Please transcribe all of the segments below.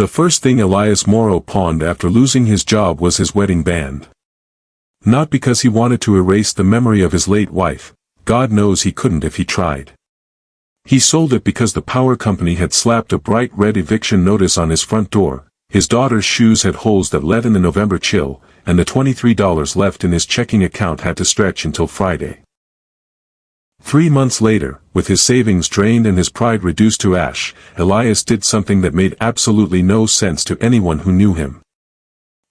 The first thing Elias Morrow pawned after losing his job was his wedding band. Not because he wanted to erase the memory of his late wife, God knows he couldn't if he tried. He sold it because the power company had slapped a bright red eviction notice on his front door, his daughter's shoes had holes that let in the November chill, and the $23 left in his checking account had to stretch until Friday. 3 months later, with his savings drained and his pride reduced to ash, Elias did something that made absolutely no sense to anyone who knew him.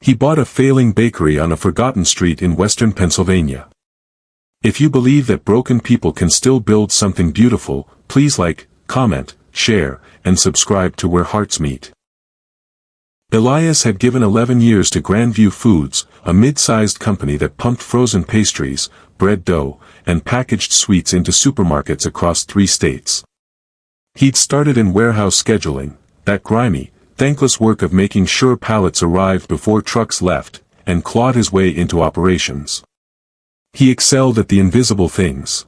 He bought a failing bakery on a forgotten street in western Pennsylvania. If you believe that broken people can still build something beautiful, please like, comment, share, and subscribe to Where Hearts Meet. Elias had given 11 years to Grandview Foods, a mid-sized company that pumped frozen pastries, bread dough, and packaged sweets into supermarkets across 3 states. He'd started in warehouse scheduling, that grimy, thankless work of making sure pallets arrived before trucks left, and clawed his way into operations. He excelled at the invisible things.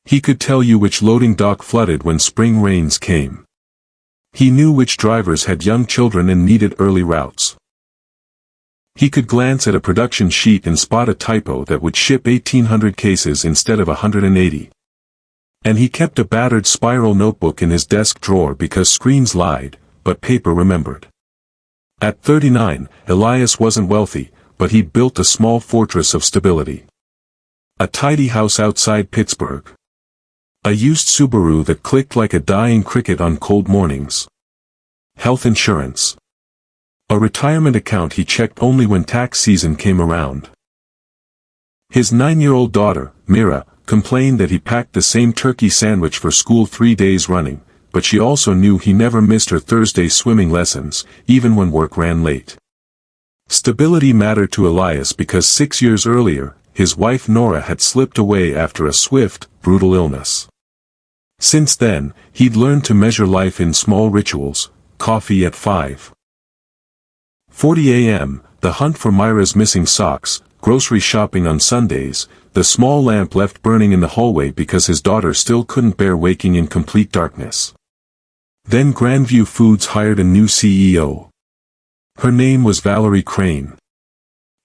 He could tell you which loading dock flooded when spring rains came. He knew which drivers had young children and needed early routes. He could glance at a production sheet and spot a typo that would ship 1,800 cases instead of 180. And he kept a battered spiral notebook in his desk drawer because screens lied, but paper remembered. At 39, Elias wasn't wealthy, but he'd built a small fortress of stability. A tidy house outside Pittsburgh. A used Subaru that clicked like a dying cricket on cold mornings. Health insurance. A retirement account he checked only when tax season came around. His 9-year-old daughter, Mira, complained that he packed the same turkey sandwich for school 3 days running, but she also knew he never missed her Thursday swimming lessons, even when work ran late. Stability mattered to Elias because 6 years earlier, his wife Nora had slipped away after a swift, brutal illness. Since then, he'd learned to measure life in small rituals, coffee at 5:40 a.m., the hunt for Myra's missing socks, grocery shopping on Sundays, the small lamp left burning in the hallway because his daughter still couldn't bear waking in complete darkness. Then Grandview Foods hired a new CEO. Her name was Valerie Crane.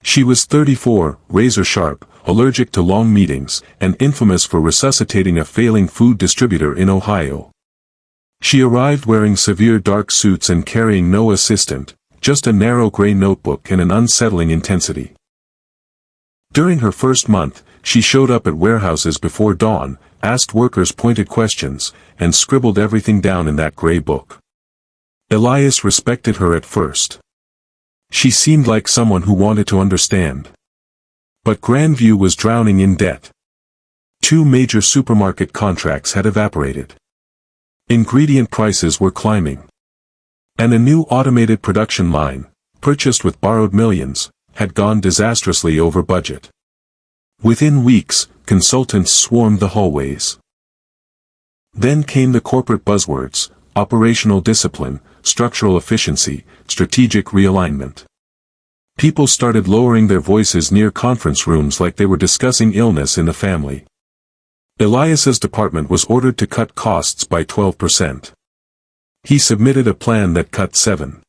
She was 34, razor-sharp, allergic to long meetings, and infamous for resuscitating a failing food distributor in Ohio. She arrived wearing severe dark suits and carrying no assistant, just a narrow gray notebook and an unsettling intensity. During her first month, she showed up at warehouses before dawn, asked workers pointed questions, and scribbled everything down in that gray book. Elias respected her at first. She seemed like someone who wanted to understand. But Grandview was drowning in debt. 2 major supermarket contracts had evaporated. Ingredient prices were climbing. And a new automated production line, purchased with borrowed millions, had gone disastrously over budget. Within weeks, consultants swarmed the hallways. Then came the corporate buzzwords: operational discipline, structural efficiency, strategic realignment. People started lowering their voices near conference rooms like they were discussing illness in the family. Elias's department was ordered to cut costs by 12%. He submitted a plan that cut 7%.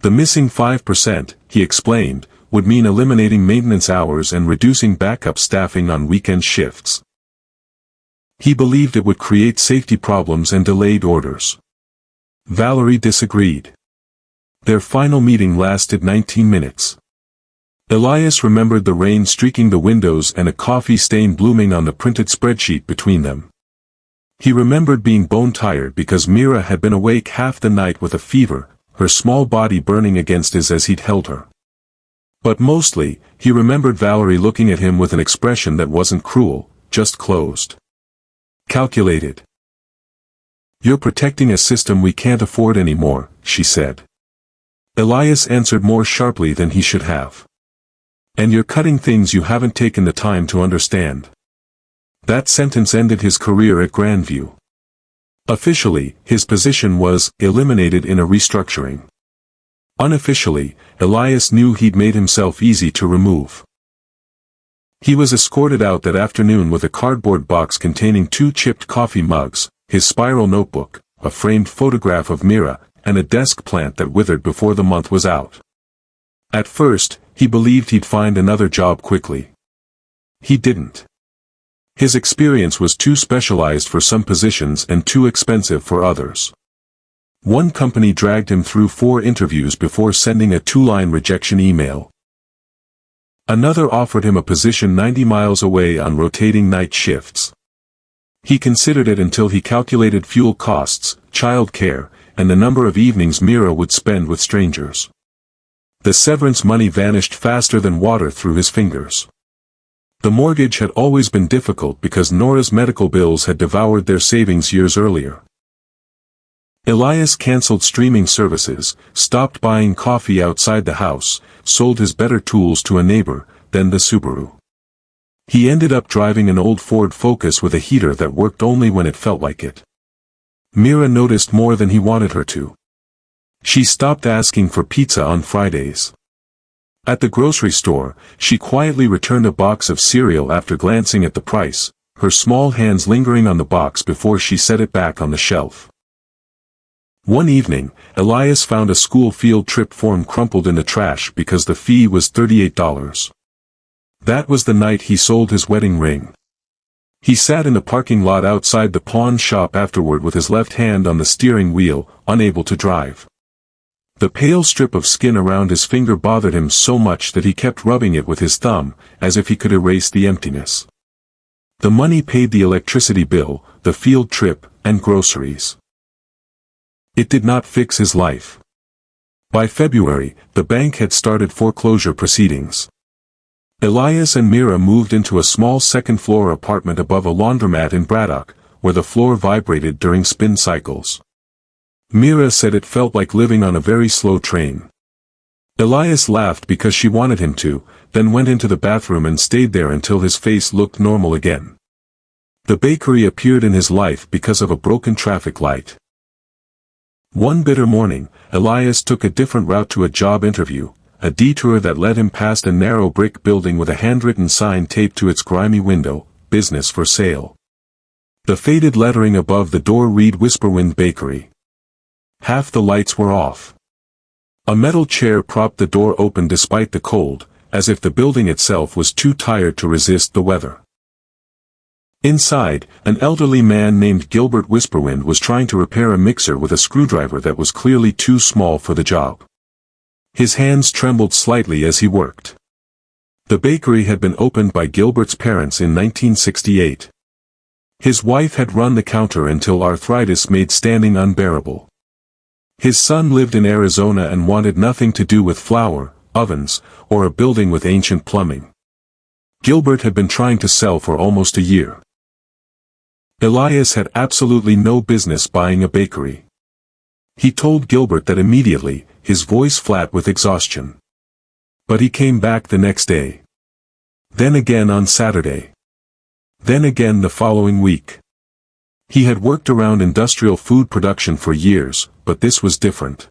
The missing 5%, he explained, would mean eliminating maintenance hours and reducing backup staffing on weekend shifts. He believed it would create safety problems and delayed orders. Valerie disagreed. Their final meeting lasted 19 minutes. Elias remembered the rain streaking the windows and a coffee stain blooming on the printed spreadsheet between them. He remembered being bone-tired because Mira had been awake half the night with a fever, her small body burning against his as he'd held her. But mostly, he remembered Valerie looking at him with an expression that wasn't cruel, just closed. Calculated. "You're protecting a system we can't afford anymore," she said. Elias answered more sharply than he should have. "And you're cutting things you haven't taken the time to understand." That sentence ended his career at Grandview. Officially, his position was eliminated in a restructuring. Unofficially, Elias knew he'd made himself easy to remove. He was escorted out that afternoon with a cardboard box containing 2 chipped coffee mugs, his spiral notebook, a framed photograph of Mira, and a desk plant that withered before the month was out. At first, he believed he'd find another job quickly. He didn't. His experience was too specialized for some positions and too expensive for others. One company dragged him through 4 interviews before sending a 2-line rejection email. Another offered him a position 90 miles away on rotating night shifts. He considered it until he calculated fuel costs, child care, and the number of evenings Mira would spend with strangers. The severance money vanished faster than water through his fingers. The mortgage had always been difficult because Nora's medical bills had devoured their savings years earlier. Elias canceled streaming services, stopped buying coffee outside the house, sold his better tools to a neighbor, then the Subaru. He ended up driving an old Ford Focus with a heater that worked only when it felt like it. Mira noticed more than he wanted her to. She stopped asking for pizza on Fridays. At the grocery store, she quietly returned a box of cereal after glancing at the price, her small hands lingering on the box before she set it back on the shelf. One evening, Elias found a school field trip form crumpled in the trash because the fee was $38. That was the night he sold his wedding ring. He sat in the parking lot outside the pawn shop afterward with his left hand on the steering wheel, unable to drive. The pale strip of skin around his finger bothered him so much that he kept rubbing it with his thumb, as if he could erase the emptiness. The money paid the electricity bill, the field trip, and groceries. It did not fix his life. By February, the bank had started foreclosure proceedings. Elias and Mira moved into a small second-floor apartment above a laundromat in Braddock, where the floor vibrated during spin cycles. Mira said it felt like living on a very slow train. Elias laughed because she wanted him to, then went into the bathroom and stayed there until his face looked normal again. The bakery appeared in his life because of a broken traffic light. One bitter morning, Elias took a different route to a job interview, a detour that led him past a narrow brick building with a handwritten sign taped to its grimy window, "Business for Sale." The faded lettering above the door read Whisperwind Bakery. Half the lights were off. A metal chair propped the door open despite the cold, as if the building itself was too tired to resist the weather. Inside, an elderly man named Gilbert Whisperwind was trying to repair a mixer with a screwdriver that was clearly too small for the job. His hands trembled slightly as he worked. The bakery had been opened by Gilbert's parents in 1968. His wife had run the counter until arthritis made standing unbearable. His son lived in Arizona and wanted nothing to do with flour, ovens, or a building with ancient plumbing. Gilbert had been trying to sell for almost a year. Elias had absolutely no business buying a bakery. He told Gilbert that immediately, his voice flat with exhaustion. But he came back the next day. Then again on Saturday. Then again the following week. He had worked around industrial food production for years, but this was different.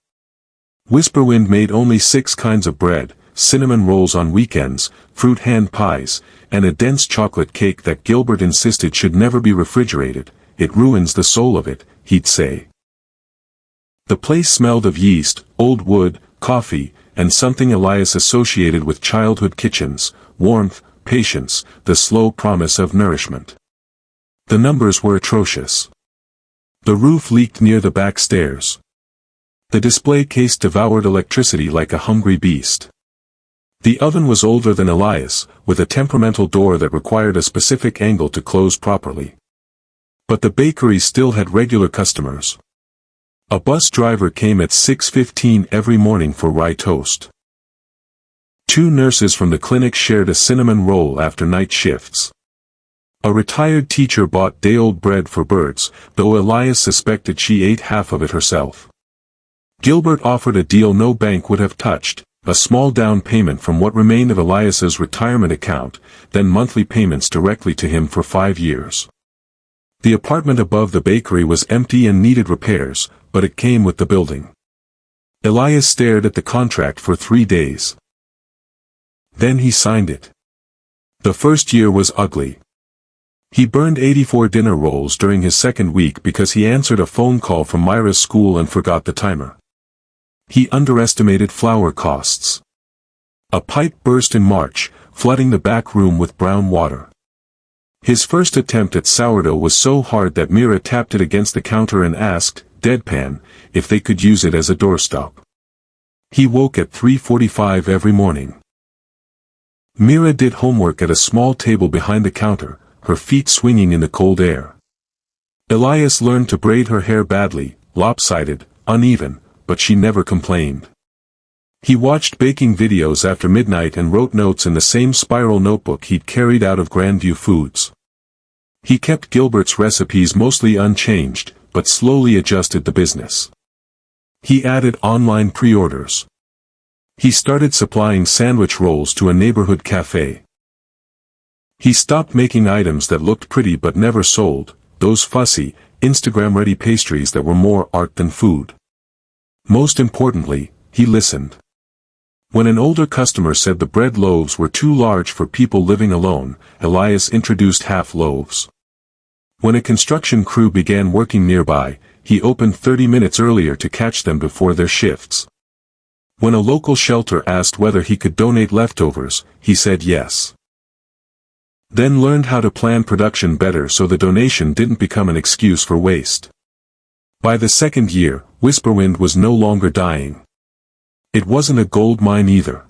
Whisperwind made only 6 kinds of bread, cinnamon rolls on weekends, fruit hand pies, and a dense chocolate cake that Gilbert insisted should never be refrigerated. "It ruins the soul of it," he'd say. The place smelled of yeast, old wood, coffee, and something Elias associated with childhood kitchens: warmth, patience, the slow promise of nourishment. The numbers were atrocious. The roof leaked near the back stairs. The display case devoured electricity like a hungry beast. The oven was older than Elias, with a temperamental door that required a specific angle to close properly. But the bakery still had regular customers. A bus driver came at 6:15 every morning for rye toast. 2 nurses from the clinic shared a cinnamon roll after night shifts. A retired teacher bought day-old bread for birds, though Elias suspected she ate half of it herself. Gilbert offered a deal no bank would have touched: a small down payment from what remained of Elias's retirement account, then monthly payments directly to him for 5 years. The apartment above the bakery was empty and needed repairs, but it came with the building. Elias stared at the contract for 3 days. Then he signed it. The first year was ugly. He burned 84 dinner rolls during his second week because he answered a phone call from Myra's school and forgot the timer. He underestimated flour costs. A pipe burst in March, flooding the back room with brown water. His first attempt at sourdough was so hard that Mira tapped it against the counter and asked, deadpan, if they could use it as a doorstop. He woke at 3:45 every morning. Mira did homework at a small table behind the counter, her feet swinging in the cold air. Elias learned to braid her hair badly, lopsided, uneven, but she never complained. He watched baking videos after midnight and wrote notes in the same spiral notebook he'd carried out of Grandview Foods. He kept Gilbert's recipes mostly unchanged, but slowly adjusted the business. He added online pre-orders. He started supplying sandwich rolls to a neighborhood cafe. He stopped making items that looked pretty but never sold, those fussy, Instagram-ready pastries that were more art than food. Most importantly, he listened. When an older customer said the bread loaves were too large for people living alone, Elias introduced half loaves. When a construction crew began working nearby, he opened 30 minutes earlier to catch them before their shifts. When a local shelter asked whether he could donate leftovers, he said yes. Then learned how to plan production better so the donation didn't become an excuse for waste. By the second year, Whisperwind was no longer dying. It wasn't a gold mine either.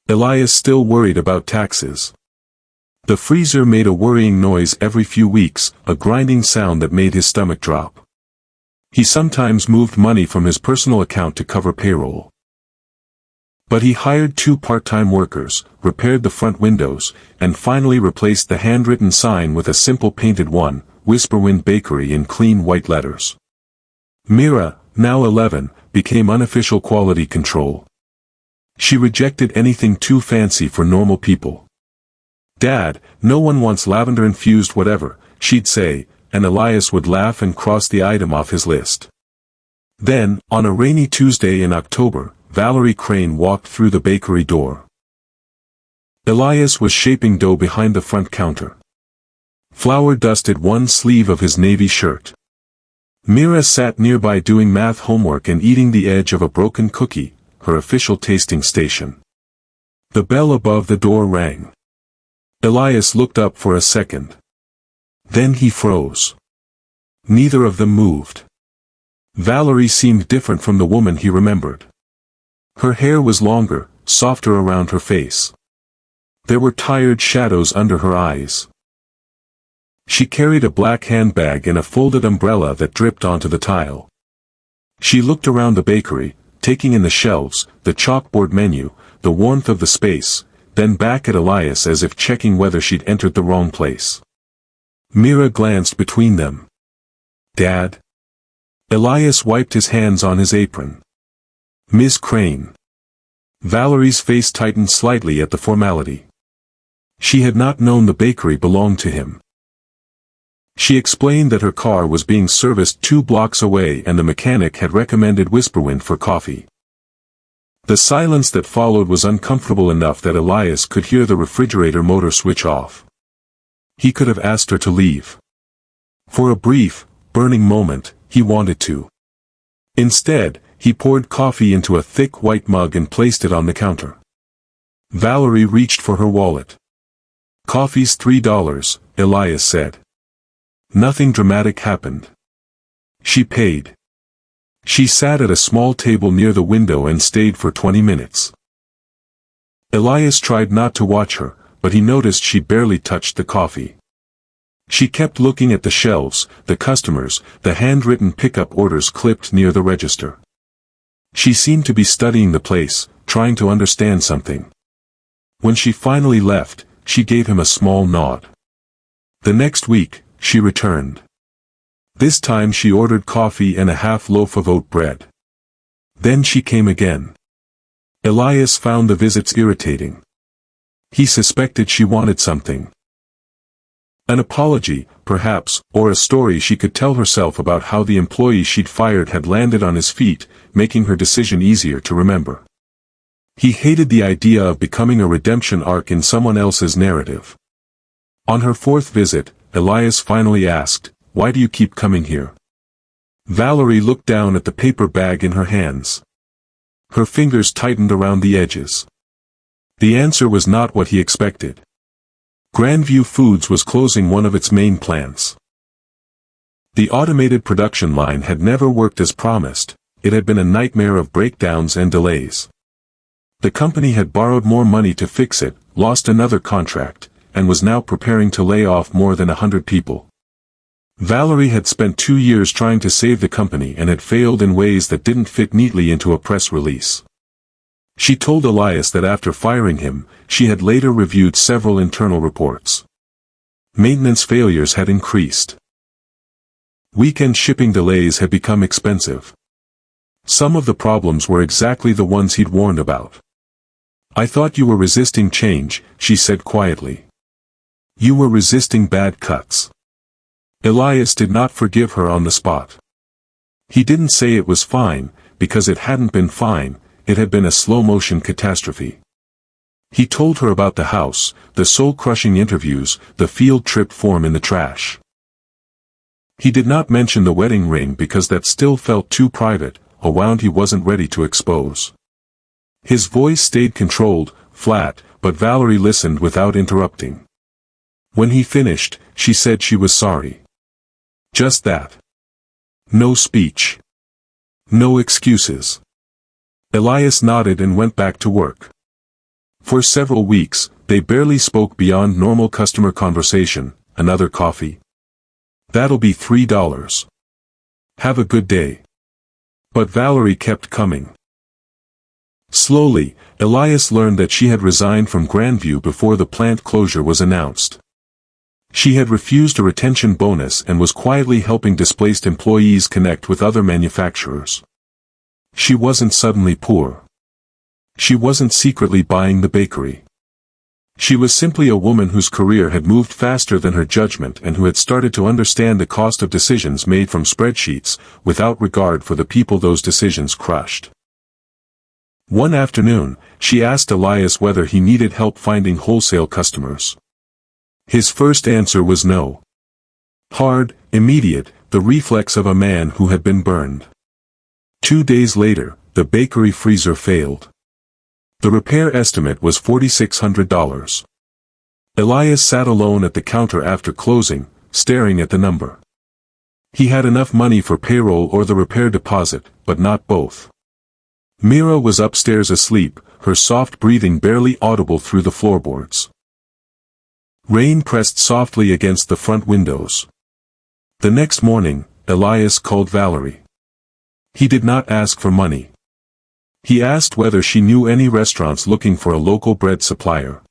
Elias still worried about taxes. The freezer made a worrying noise every few weeks, a grinding sound that made his stomach drop. He sometimes moved money from his personal account to cover payroll. But he hired 2 part-time workers, repaired the front windows, and finally replaced the handwritten sign with a simple painted one, Whisperwind Bakery in clean white letters. Mira, now 11, became unofficial quality control. She rejected anything too fancy for normal people. Dad, no one wants lavender-infused whatever, she'd say, and Elias would laugh and cross the item off his list. Then, on a rainy Tuesday in October, Valerie Crane walked through the bakery door. Elias was shaping dough behind the front counter. Flour dusted one sleeve of his navy shirt. Mira sat nearby doing math homework and eating the edge of a broken cookie, her official tasting station. The bell above the door rang. Elias looked up for a second. Then he froze. Neither of them moved. Valerie seemed different from the woman he remembered. Her hair was longer, softer around her face. There were tired shadows under her eyes. She carried a black handbag and a folded umbrella that dripped onto the tile. She looked around the bakery, taking in the shelves, the chalkboard menu, the warmth of the space, then back at Elias as if checking whether she'd entered the wrong place. Mira glanced between them. Dad? Elias wiped his hands on his apron. Miss Crane. Valerie's face tightened slightly at the formality. She had not known the bakery belonged to him. She explained that her car was being serviced 2 blocks away and the mechanic had recommended Whisperwind for coffee. The silence that followed was uncomfortable enough that Elias could hear the refrigerator motor switch off. He could have asked her to leave. For a brief, burning moment, he wanted to. Instead, he poured coffee into a thick white mug and placed it on the counter. Valerie reached for her wallet. "Coffee's $3, Elias said. Nothing dramatic happened. She paid. She sat at a small table near the window and stayed for 20 minutes. Elias tried not to watch her, but he noticed she barely touched the coffee. She kept looking at the shelves, the customers, the handwritten pickup orders clipped near the register. She seemed to be studying the place, trying to understand something. When she finally left, she gave him a small nod. The next week, she returned. This time she ordered coffee and a half loaf of oat bread. Then she came again. Elias found the visits irritating. He suspected she wanted something. An apology, perhaps, or a story she could tell herself about how the employee she'd fired had landed on his feet, making her decision easier to remember. He hated the idea of becoming a redemption arc in someone else's narrative. On her 4th visit, Elias finally asked, "Why do you keep coming here?" Valerie looked down at the paper bag in her hands. Her fingers tightened around the edges. The answer was not what he expected. Grandview Foods was closing one of its main plants. The automated production line had never worked as promised. It had been a nightmare of breakdowns and delays. The company had borrowed more money to fix it, lost another contract, and was now preparing to lay off more than 100 people. Valerie had spent 2 years trying to save the company and had failed in ways that didn't fit neatly into a press release. She told Elias that after firing him, she had later reviewed several internal reports. Maintenance failures had increased. Weekend shipping delays had become expensive. Some of the problems were exactly the ones he'd warned about. "I thought you were resisting change," she said quietly. "You were resisting bad cuts." Elias did not forgive her on the spot. He didn't say it was fine, because it hadn't been fine, it had been a slow-motion catastrophe. He told her about the house, the soul-crushing interviews, the field trip form in the trash. He did not mention the wedding ring because that still felt too private, a wound he wasn't ready to expose. His voice stayed controlled, flat, but Valerie listened without interrupting. When he finished, she said she was sorry. Just that. No speech. No excuses. Elias nodded and went back to work. For several weeks, they barely spoke beyond normal customer conversation. "Another coffee? That'll be $3. Have a good day." But Valerie kept coming. Slowly, Elias learned that she had resigned from Grandview before the plant closure was announced. She had refused a retention bonus and was quietly helping displaced employees connect with other manufacturers. She wasn't suddenly poor. She wasn't secretly buying the bakery. She was simply a woman whose career had moved faster than her judgment and who had started to understand the cost of decisions made from spreadsheets, without regard for the people those decisions crushed. One afternoon, she asked Elias whether he needed help finding wholesale customers. His first answer was no. Hard, immediate, the reflex of a man who had been burned. 2 days later, the bakery freezer failed. The repair estimate was $4,600. Elias sat alone at the counter after closing, staring at the number. He had enough money for payroll or the repair deposit, but not both. Mira was upstairs asleep, her soft breathing barely audible through the floorboards. Rain pressed softly against the front windows. The next morning, Elias called Valerie. He did not ask for money. He asked whether she knew any restaurants looking for a local bread supplier.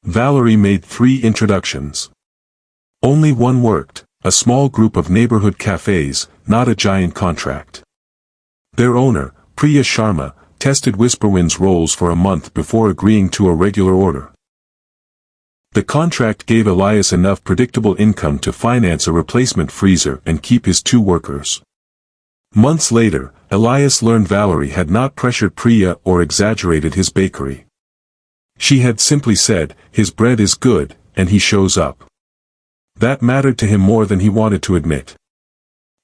Valerie made 3 introductions. Only one worked, a small group of neighborhood cafes, not a giant contract. Their owner, Priya Sharma, tested Whisperwind's rolls for a month before agreeing to a regular order. The contract gave Elias enough predictable income to finance a replacement freezer and keep his 2 workers. Months later, Elias learned Valerie had not pressured Priya or exaggerated his bakery. She had simply said, "His bread is good, and he shows up." That mattered to him more than he wanted to admit.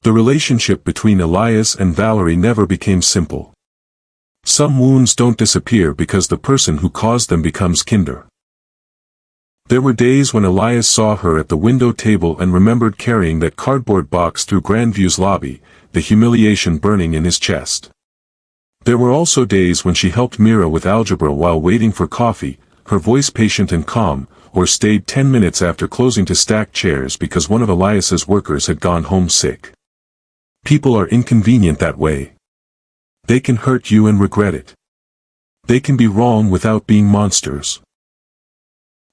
The relationship between Elias and Valerie never became simple. Some wounds don't disappear because the person who caused them becomes kinder. There were days when Elias saw her at the window table and remembered carrying that cardboard box through Grandview's lobby, the humiliation burning in his chest. There were also days when she helped Mira with algebra while waiting for coffee, her voice patient and calm, or stayed 10 minutes after closing to stack chairs because one of Elias's workers had gone home sick. People are inconvenient that way. They can hurt you and regret it. They can be wrong without being monsters.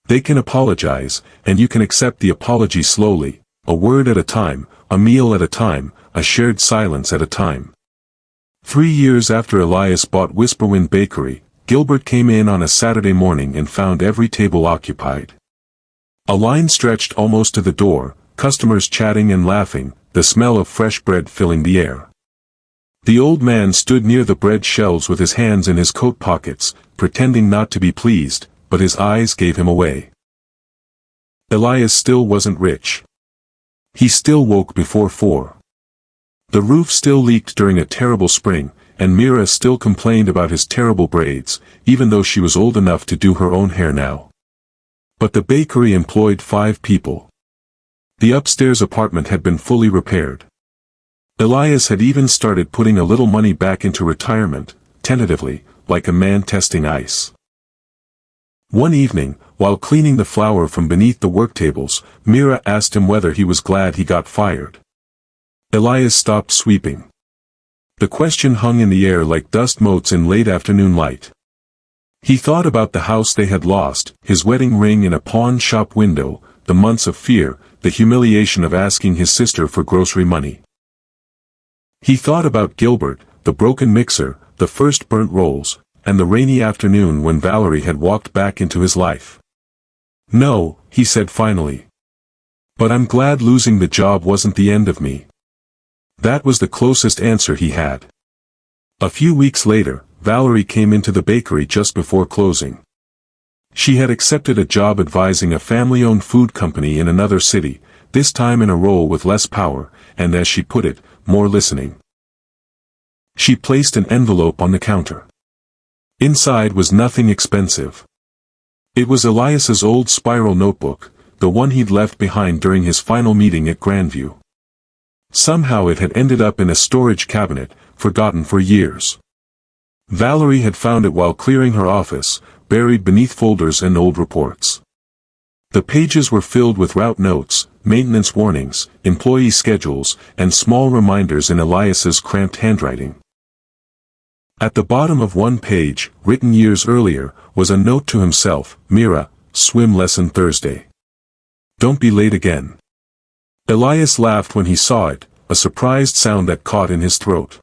They can apologize, and you can accept the apology slowly, a word at a time, a meal at a time, a shared silence at a time. 3 years after Elias bought Whisperwind Bakery, Gilbert came in on a Saturday morning and found every table occupied. A line stretched almost to the door, customers chatting and laughing, the smell of fresh bread filling the air. The old man stood near the bread shelves with his hands in his coat pockets, pretending not to be pleased, but his eyes gave him away. Elias still wasn't rich. He still woke before 4. The roof still leaked during a terrible spring, and Mira still complained about his terrible braids, even though she was old enough to do her own hair now. But the bakery employed 5 people. The upstairs apartment had been fully repaired. Elias had even started putting a little money back into retirement, tentatively, like a man testing ice. One evening, while cleaning the flour from beneath the work tables, Mira asked him whether he was glad he got fired. Elias stopped sweeping. The question hung in the air like dust motes in late afternoon light. He thought about the house they had lost, his wedding ring in a pawn shop window, the months of fear, the humiliation of asking his sister for grocery money. He thought about Gilbert, the broken mixer, the first burnt rolls, and the rainy afternoon when Valerie had walked back into his life. "No," he said finally. "But I'm glad losing the job wasn't the end of me." That was the closest answer he had. A few weeks later, Valerie came into the bakery just before closing. She had accepted a job advising a family-owned food company in another city, this time in a role with less power, and as she put it, more listening. She placed an envelope on the counter. Inside was nothing expensive. It was Elias's old spiral notebook, the one he'd left behind during his final meeting at Grandview. Somehow it had ended up in a storage cabinet, forgotten for years. Valerie had found it while clearing her office, buried beneath folders and old reports. The pages were filled with route notes, maintenance warnings, employee schedules, and small reminders in Elias's cramped handwriting. At the bottom of one page, written years earlier, was a note to himself, "Mira, swim lesson Thursday. Don't be late again." Elias laughed when he saw it, a surprised sound that caught in his throat.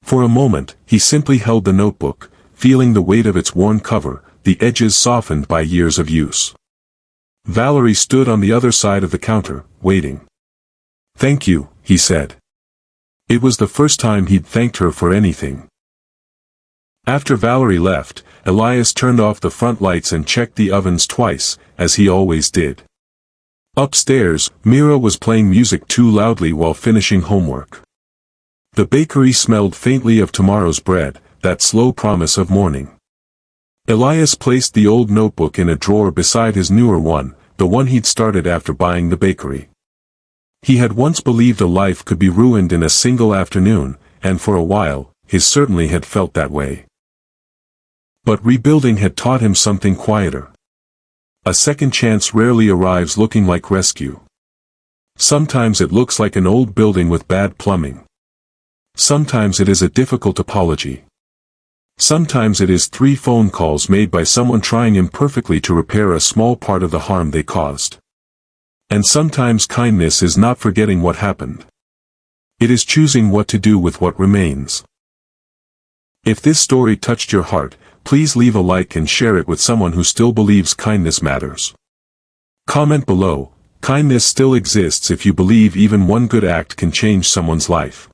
For a moment, he simply held the notebook, feeling the weight of its worn cover, the edges softened by years of use. Valerie stood on the other side of the counter, waiting. "Thank you," he said. It was the first time he'd thanked her for anything. After Valerie left, Elias turned off the front lights and checked the ovens twice, as he always did. Upstairs, Mira was playing music too loudly while finishing homework. The bakery smelled faintly of tomorrow's bread, that slow promise of morning. Elias placed the old notebook in a drawer beside his newer one, the one he'd started after buying the bakery. He had once believed a life could be ruined in a single afternoon, and for a while, he certainly had felt that way. But rebuilding had taught him something quieter. A second chance rarely arrives looking like rescue. Sometimes it looks like an old building with bad plumbing. Sometimes it is a difficult apology. Sometimes it is 3 phone calls made by someone trying imperfectly to repair a small part of the harm they caused. And sometimes kindness is not forgetting what happened. It is choosing what to do with what remains. If this story touched your heart, please leave a like and share it with someone who still believes kindness matters. Comment below, kindness still exists if you believe even one good act can change someone's life.